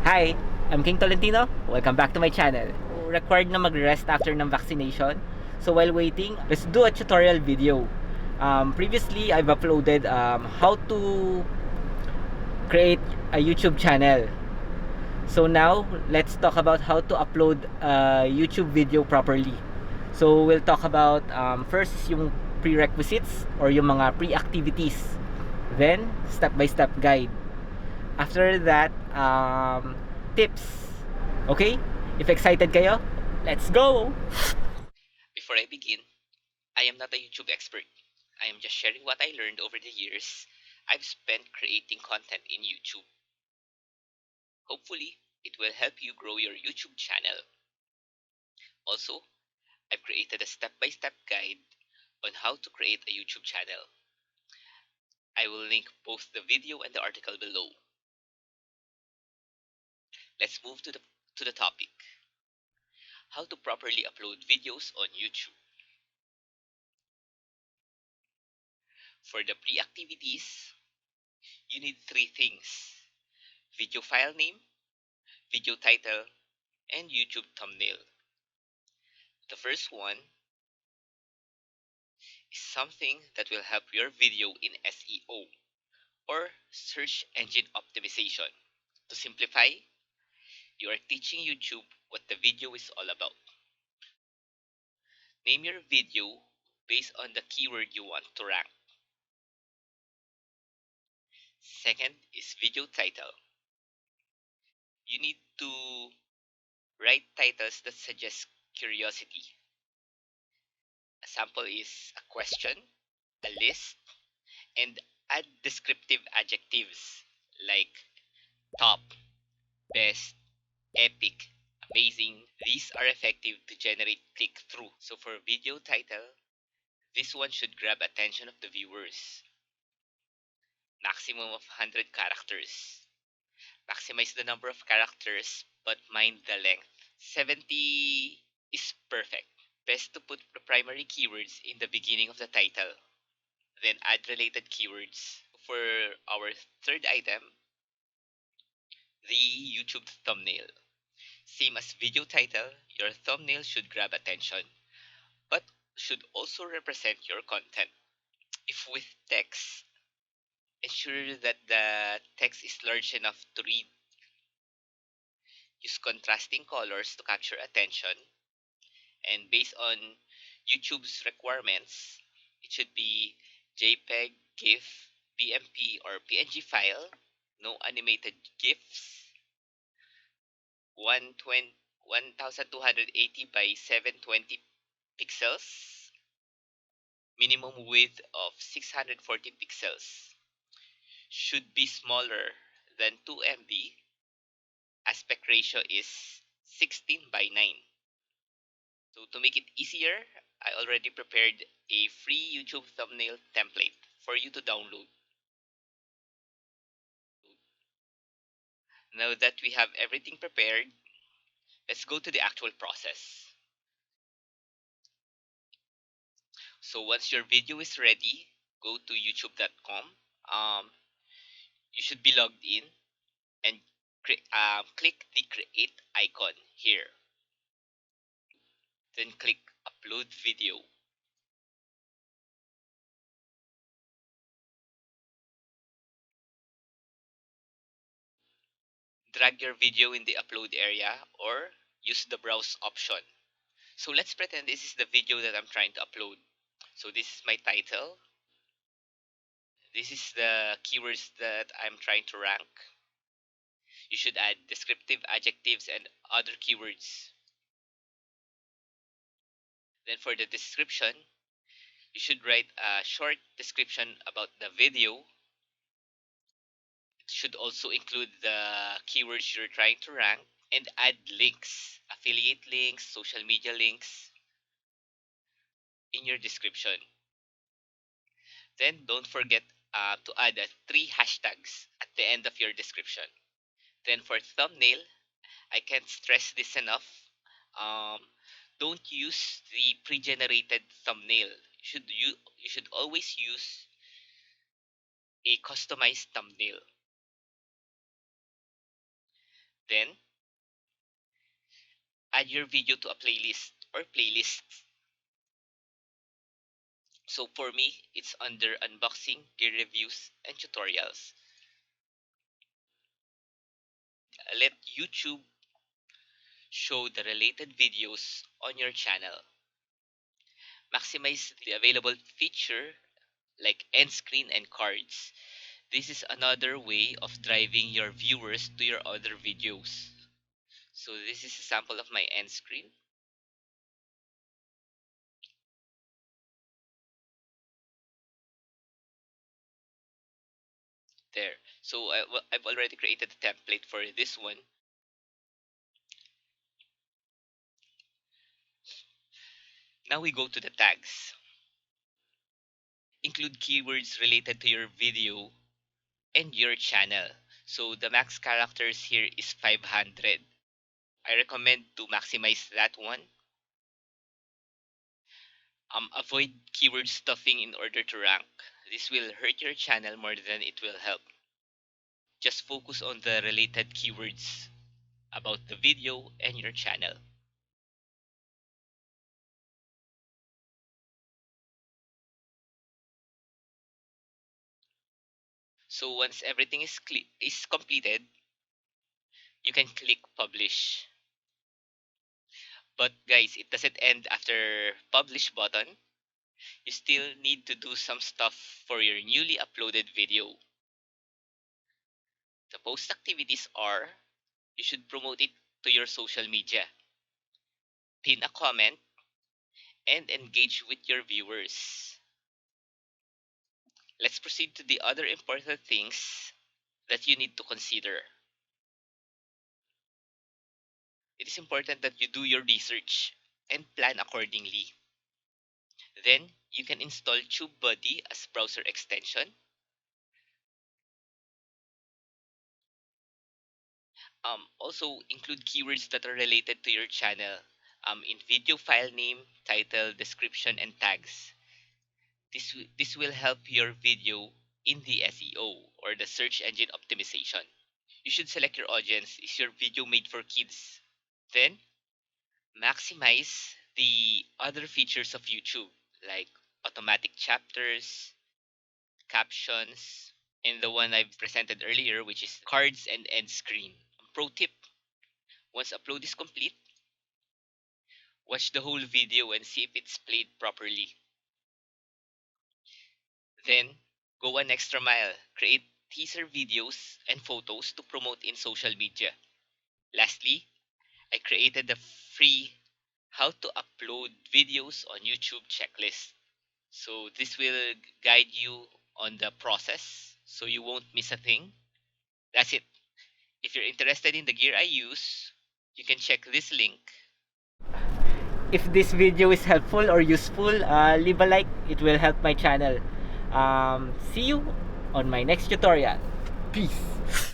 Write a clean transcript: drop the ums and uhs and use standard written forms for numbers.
Hi, I'm King Tolentino. Welcome back to my channel. Required na mag-rest after ng vaccination. So while waiting, let's do a tutorial video. Previously, I've uploaded how to create a YouTube channel. So now, let's talk about how to upload a YouTube video properly. So we'll talk about first yung prerequisites or yung mga pre-activities. Then, step-by-step guide. After that, tips. Okay? If excited kayo, let's go! Before I begin, I am not a YouTube expert. I am just sharing what I learned over the years I've spent creating content in YouTube. Hopefully, it will help you grow your YouTube channel. Also, I've created a step-by-step guide on how to create a YouTube channel. I will link both the video and the article below. Let's move to the topic. How to properly upload videos on YouTube. For the pre-activities, you need three things: video file name, video title, and YouTube thumbnail. The first one is something that will help your video in SEO or search engine optimization. To simplify, you are teaching YouTube what the video is all about. Name your video based on the keyword you want to rank. Second is video title. You need to write titles that suggest curiosity. A sample is a question, a list, and add descriptive adjectives like top, best, epic, amazing. These are effective to generate click through. So for video title, this one should grab attention of the viewers. Maximum of 100 characters. Maximize the number of characters but mind the length. 70 is perfect. Best to put the primary keywords in the beginning of the title, then add related keywords. For our third item, the YouTube thumbnail. Same as video title, your thumbnail should grab attention, but should also represent your content. If with text, ensure that the text is large enough to read. Use contrasting colors to capture attention, and based on YouTube's requirements, it should be JPEG, GIF, BMP, or PNG file, no animated GIFs, 1280 by 720 pixels, minimum width of 640 pixels, should be smaller than 2 MB, aspect ratio is 16 by 9. So to make it easier, I already prepared a free YouTube thumbnail template for you to download. Now that we have everything prepared, let's go to the actual process. So once your video is ready, go to youtube.com. You should be logged in and click the create icon here. Then click upload video. Drag your video in the upload area or use the browse option. So let's pretend this is the video that I'm trying to upload. So this is my title. This is the keywords that I'm trying to rank. You should add descriptive adjectives and other keywords. Then for the description, you should write a short description about the video. It should also include the keywords you're trying to rank and add links, affiliate links, social media links in your description. Then don't forget to add 3 hashtags at the end of your description. Then for thumbnail, I can't stress this enough. Um, don't use the pre-generated thumbnail. You should always use a customized thumbnail. Then, add your video to a playlist or playlists. So for me, it's under unboxing, gear reviews, and tutorials. Let YouTube show the related videos on your channel. Maximize the available feature like end screen and cards. This is another way of driving your viewers to your other videos. So this is a sample of my end screen. There. So I've already created a template for this one. Now we go to the tags. Include keywords related to your video and your channel. So the max characters here is 500. I recommend to maximize that one. Avoid keyword stuffing in order to rank. This will hurt your channel more than it will help. Just focus on the related keywords about the video and your channel. So once everything is completed, you can click publish. But guys, it doesn't end after publish button. You still need to do some stuff for your newly uploaded video. The post activities are, you should promote it to your social media, pin a comment, and engage with your viewers. Let's proceed to the other important things that you need to consider. It is important that you do your research and plan accordingly. Then, you can install TubeBuddy as browser extension. Also, include keywords that are related to your channel in video file name, title, description, and tags. This will help your video in the SEO or the search engine optimization. You should select your audience. Is your video made for kids? Then, maximize the other features of YouTube like automatic chapters, captions, and the one I've presented earlier, which is cards and end screen. Pro tip, once upload is complete, watch the whole video and see if it's played properly. Then, go an extra mile. Create teaser videos and photos to promote in social media. Lastly, I created a free how to upload videos on YouTube checklist. So this will guide you on the process so you won't miss a thing. That's it. If you're interested in the gear I use, you can check this link. If this video is helpful or useful, leave a like. It will help my channel. See you on my next tutorial. Peace.